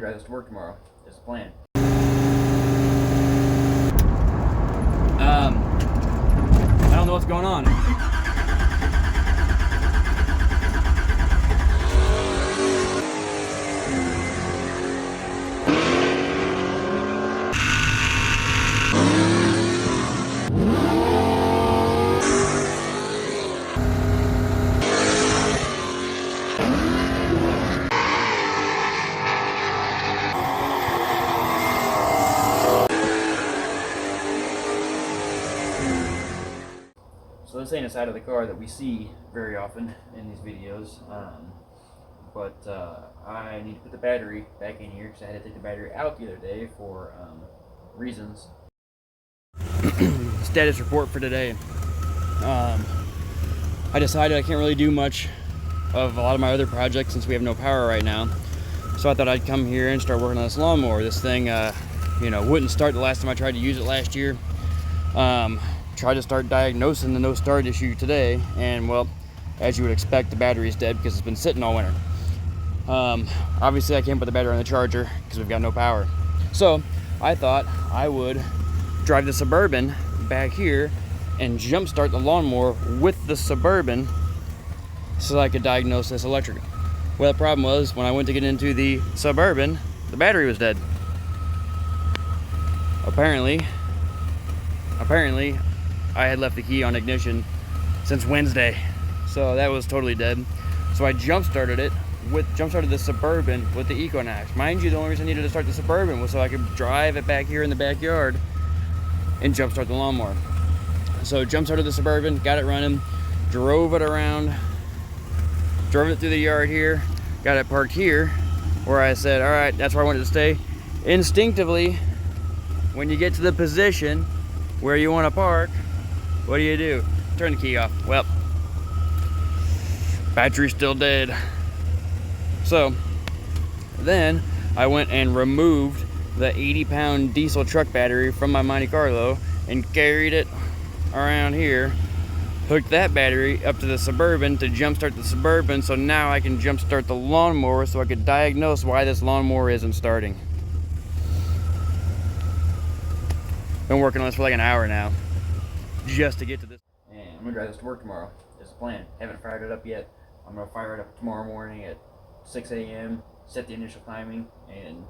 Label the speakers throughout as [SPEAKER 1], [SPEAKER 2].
[SPEAKER 1] drive this to work tomorrow. That's the plan. I don't know what's going on. So this ain't a side of the car that we see very often in these videos, but I need to put the battery back in here because I had to take the battery out the other day for reasons. Status report for today. I decided I can't really do much of a lot of my other projects since we have no power right now. So I thought I'd come here and start working on this lawnmower. This thing, you know, wouldn't start the last time I tried to use it last year. Tried to start diagnosing the no start issue today, and well, as you would expect, the battery's dead because it's been sitting all winter. Obviously I can't put the battery on the charger because we've got no power. So I thought I would drive the Suburban back here and jump start the lawnmower with the Suburban so I could diagnose this electric. Well, the problem was when I went to get into the Suburban, the battery was dead. Apparently I had left the key on ignition since Wednesday, so that was totally dead. So I jump started the Suburban with the Equinox. Mind you, the only reason I needed to start the Suburban was so I could drive it back here in the backyard and jump start the lawnmower. So jump started the Suburban, got it running, drove it around, drove it through the yard here, got it parked here where I said, all right, that's where I wanted to stay. Instinctively, when you get to the position where you want to park, what do? Turn the key off. Well, battery's still dead. So then I went and removed the 80-pound diesel truck battery from my Monte Carlo and carried it around here, hooked that battery up to the Suburban to jumpstart the Suburban, so now I can jumpstart the lawnmower so I could diagnose why this lawnmower isn't starting. Been working on this for like an hour now, just to get to this. And I'm gonna drive this to work tomorrow. That's the plan. Haven't fired it up yet. I'm gonna fire it up tomorrow morning at 6 a.m., set the initial timing, and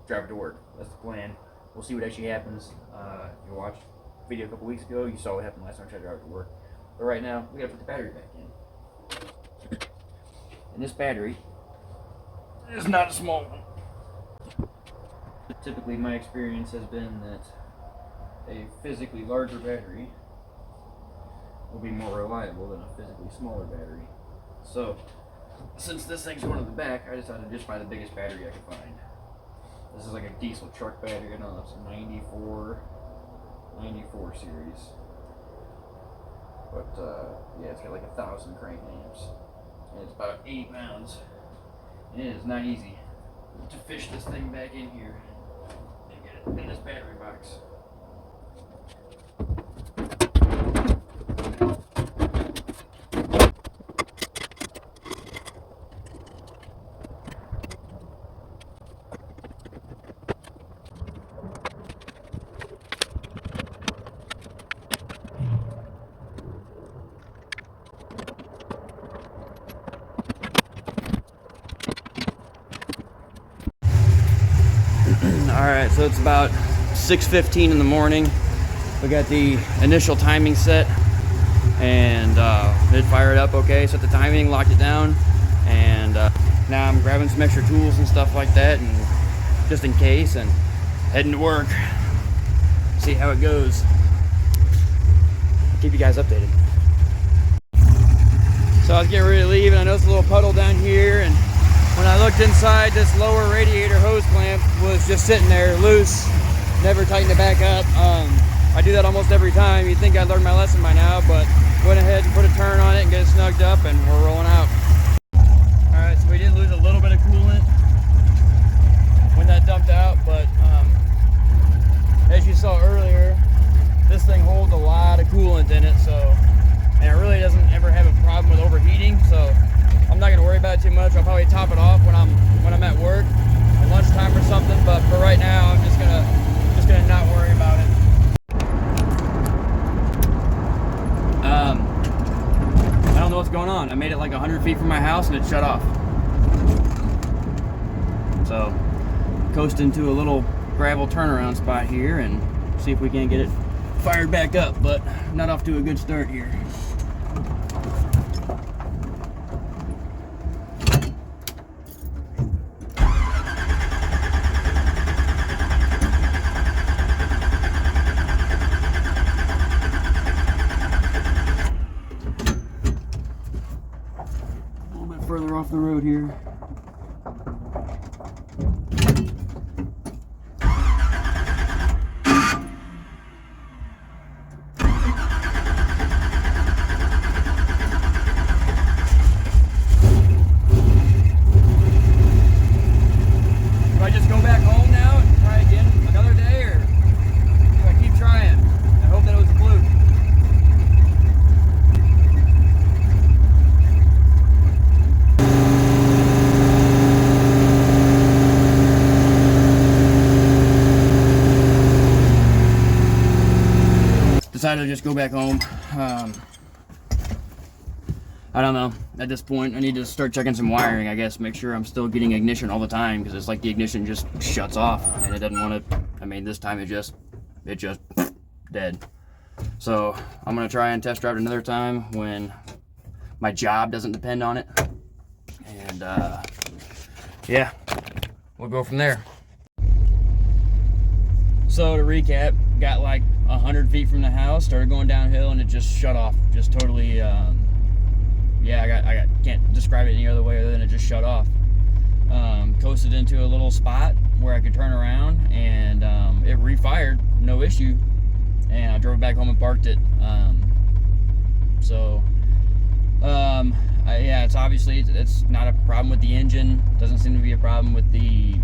[SPEAKER 1] drive it to work. That's the plan. We'll see what actually happens. If you watched a video a couple weeks ago, you saw what happened last time I tried to drive it to work. But right now, we gotta put the battery back in. And this battery is not a small one. Typically, my experience has been that a physically larger battery will be more reliable than a physically smaller battery. So, since this thing's going to the back, I decided to just buy the biggest battery I could find. This is like a diesel truck battery. I know it's a 94 series. But, yeah, it's got like 1,000 crank amps. And it's about 80 pounds. And it is not easy to fish this thing back in here and get it in this battery box. Alright, so it's about 6:15 in the morning. We got the initial timing set, and it fired up okay, set the timing, locked it down, and now I'm grabbing some extra tools and stuff like that, and just in case, and heading to work. See how it goes. I'll keep you guys updated. So I was getting ready to leave, and I noticed a little puddle down here, and when I looked inside, this lower radiator hose clamp was just sitting there loose, never tightened it back up. I do that almost every time. You'd think I'd learned my lesson by now, but went ahead and put a turn on it and get it snugged up, and we're rolling out. All right, so we did lose a little bit of coolant when that dumped out, but as you saw earlier, this thing holds a lot of coolant in it, so, and it really doesn't ever have a problem with overheating, so I'm not gonna worry about it too much. I'll probably top it off when I'm at work at lunchtime or something. like 100 feet from my house and it shut off. So, coasting to a little gravel turnaround spot here and see if we can get it fired back up, but not off to a good start here. A little bit further off the road here. Decided to just go back home. I don't know. At this point, I need to start checking some wiring, I guess. Make sure I'm still getting ignition all the time, because it's like the ignition just shuts off and it doesn't want to. I mean, this time it just dead. So I'm gonna try and test drive it another time when my job doesn't depend on it. And yeah, we'll go from there. So to recap, got like 100 feet from the house, started going downhill, and it just shut off. Just totally, yeah, I can't describe it any other way other than it just shut off. Coasted into a little spot where I could turn around, and it refired, no issue. And I drove back home and parked it. Yeah, it's obviously it's not a problem with the engine. Doesn't seem to be a problem with the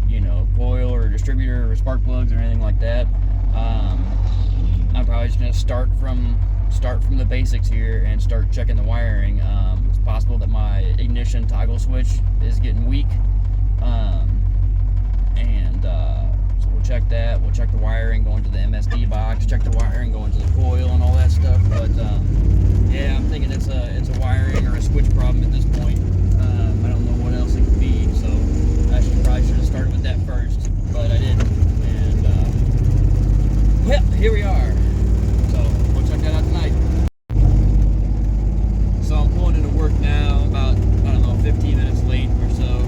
[SPEAKER 1] coil or distributor or spark plugs or anything like that. I'm probably just gonna start from the basics here and start checking the wiring. It's possible that my ignition toggle switch is getting weak, so we'll check that. We'll check the wiring going to the MSD box, check the wiring going to the coil and all that stuff. But yeah, I'm thinking it's a wiring or a switch problem at this point. I don't know what else it could be, so I probably should have started with that first, but I didn't. And well, here we are. So we'll check that out tonight. So I'm pulling into work now, about, I don't know, 15 minutes late or so,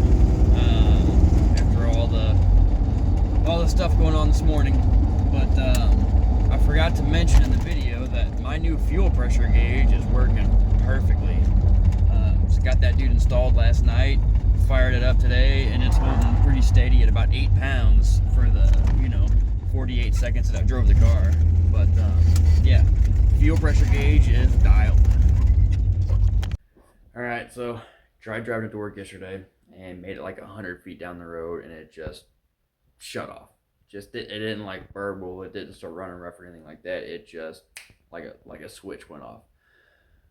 [SPEAKER 1] after all the stuff going on this morning. But I forgot to mention in the video that my new fuel pressure gauge is working perfectly. So got that dude installed last night, fired it up today, and it's holding pretty steady at about 8 pounds for the 48 seconds that I drove the car. But yeah, fuel pressure gauge is dialed. All right, so tried driving it to work yesterday and made it like 100 feet down the road, and it just shut off. It didn't like burble, it didn't start running rough or anything like that. It just like a switch went off.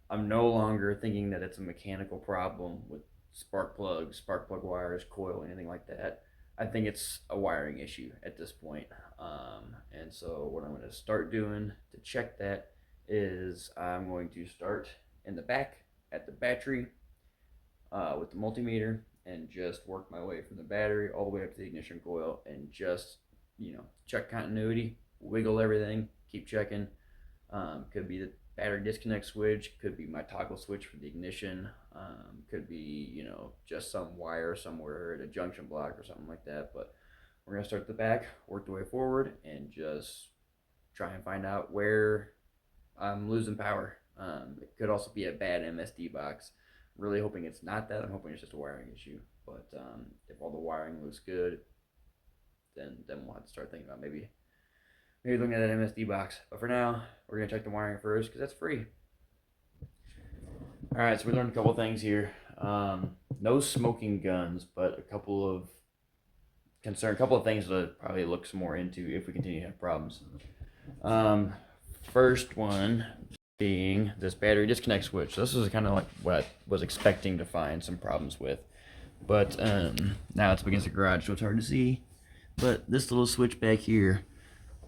[SPEAKER 1] I'm no longer thinking that it's a mechanical problem with spark plug wires, coil, anything like that. I think it's a wiring issue at this point. And so what I'm going to start doing to check that is I'm going to start in the back at the battery with the multimeter and just work my way from the battery all the way up to the ignition coil and just check continuity, wiggle everything, keep checking. Could be the battery disconnect switch, could be my toggle switch for the ignition, could be just some wire somewhere at a junction block or something like that. But we're gonna start at the back, work the way forward, and just try and find out where I'm losing power. It could also be a bad MSD box. I'm really hoping it's not that. I'm hoping it's just a wiring issue. But if all the wiring looks good, then we'll have to start thinking about maybe looking at that MSD box. But for now, we're gonna check the wiring first because that's free. All right, so we learned a couple things here. No smoking guns, but a couple of things to probably look some more into if we continue to have problems. First one being this battery disconnect switch. This is kind of like what I was expecting to find some problems with, but now it's up against the garage, so it's hard to see. But this little switch back here,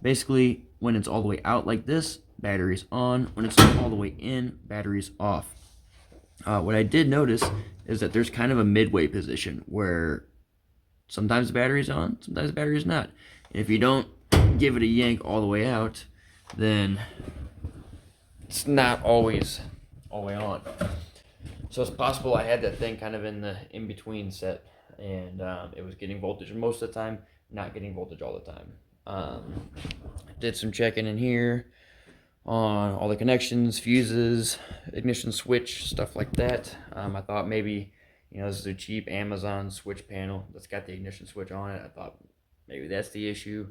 [SPEAKER 1] basically when it's all the way out like this, battery's on. When it's all the way in, battery's off. What I did notice is that there's kind of a midway position where sometimes the battery's on, sometimes the battery's not. And if you don't give it a yank all the way out, then it's not always all the way on. So it's possible I had that thing kind of in the in-between set, and it was getting voltage most of the time, not getting voltage all the time. Did some checking in here on all the connections, fuses, ignition switch, stuff like that. I thought maybe, this is a cheap Amazon switch panel that's got the ignition switch on it. I thought maybe that's the issue.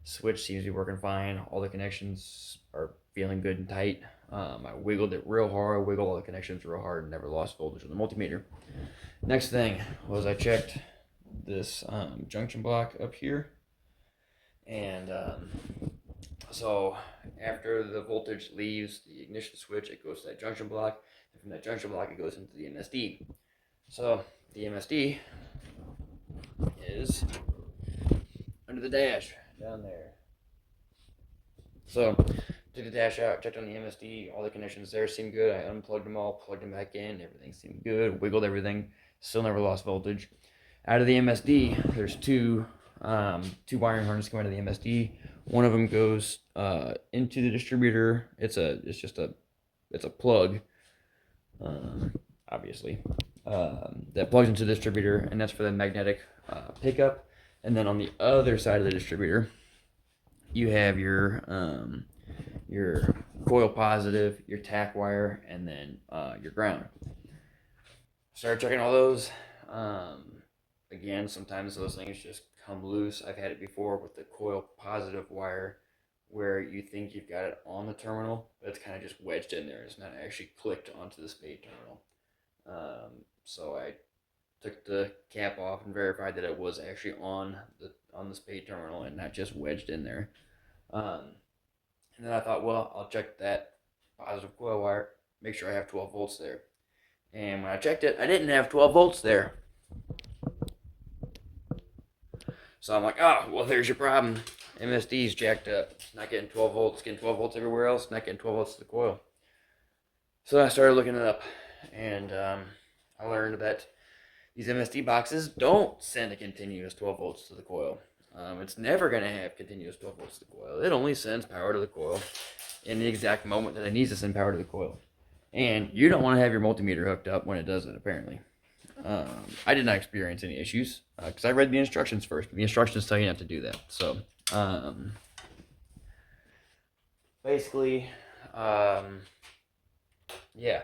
[SPEAKER 1] Switch seems to be working fine. All the connections are feeling good and tight. I wiggled it real hard, wiggled all the connections real hard, and never lost voltage on the multimeter. Next thing was I checked this junction block up here, and so after the voltage leaves the ignition switch, it goes to that junction block, and from that junction block it goes into the MSD. So the MSD is under the dash down there. So took the dash out, checked on the MSD, all the connections there seemed good. I unplugged them all, plugged them back in, everything seemed good, wiggled everything, still never lost voltage. Out of the MSD, there's two wiring harnesses coming out of the MSD. One of them goes into the distributor. It's just a plug, obviously, that plugs into the distributor, and that's for the magnetic pickup. And then on the other side of the distributor, you have your coil positive, your tack wire, and then your ground. Started checking all those. Again, sometimes those things just come loose. I've had it before with the coil positive wire where you think you've got it on the terminal, but it's kind of just wedged in there. It's not actually clicked onto the spade terminal. So I took the cap off and verified that it was actually on the spade terminal and not just wedged in there. And then I thought, well, I'll check that positive coil wire, make sure I have 12 volts there. And when I checked it, I didn't have 12 volts there. So I'm like, well, there's your problem. MSD's jacked up. It's not getting 12 volts. Getting 12 volts everywhere else, not getting 12 volts to the coil. So I started looking it up, and I learned that these MSD boxes don't send a continuous 12 volts to the coil. It's never going to have continuous 12 volts to the coil. It only sends power to the coil in the exact moment that it needs to send power to the coil. And you don't want to have your multimeter hooked up when it does it, apparently. I did not experience any issues because I read the instructions first. The instructions tell you not to do that. So, basically, yeah,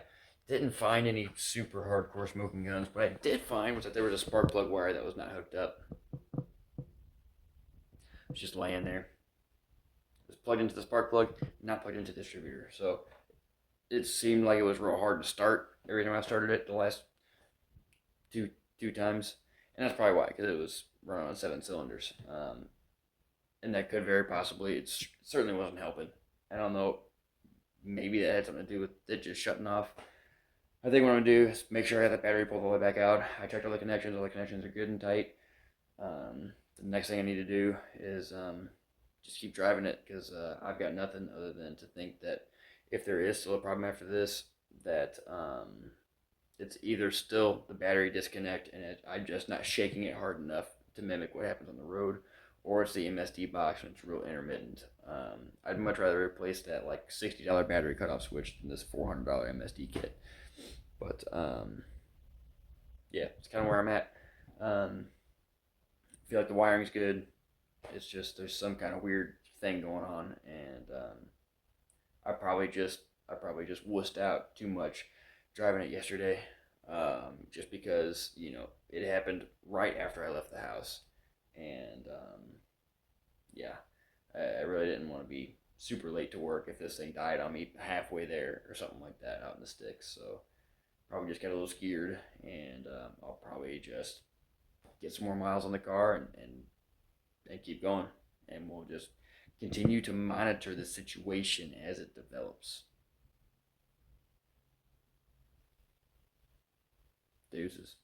[SPEAKER 1] didn't find any super hardcore smoking guns. What I did find was that there was a spark plug wire that was not hooked up. It was just laying there. It was plugged into the spark plug, not plugged into the distributor. So it seemed like it was real hard to start every time I started it the last two times, and that's probably why, because it was running on 7 cylinders, and that could very possibly, it certainly wasn't helping. I don't know, maybe that had something to do with it just shutting off. I think what I'm going to do is make sure I have that battery pulled all the way back out. I checked all the connections are good and tight. The next thing I need to do is just keep driving it, because I've got nothing other than to think that if there is still a problem after this, that it's either still the battery disconnect and I'm just not shaking it hard enough to mimic what happens on the road, or it's the MSD box and it's real intermittent. I'd much rather replace that like $60 battery cutoff switch than this $400 MSD kit. But yeah, it's kind of where I'm at. I feel like the wiring's good. It's just there's some kind of weird thing going on, and I probably just wussed out too much driving it yesterday, just because it happened right after I left the house, and yeah, I really didn't want to be super late to work if this thing died on me halfway there or something like that out in the sticks. So probably just got a little scared, and I'll probably just get some more miles on the car and keep going, and we'll just continue to monitor the situation as it develops. Deuces.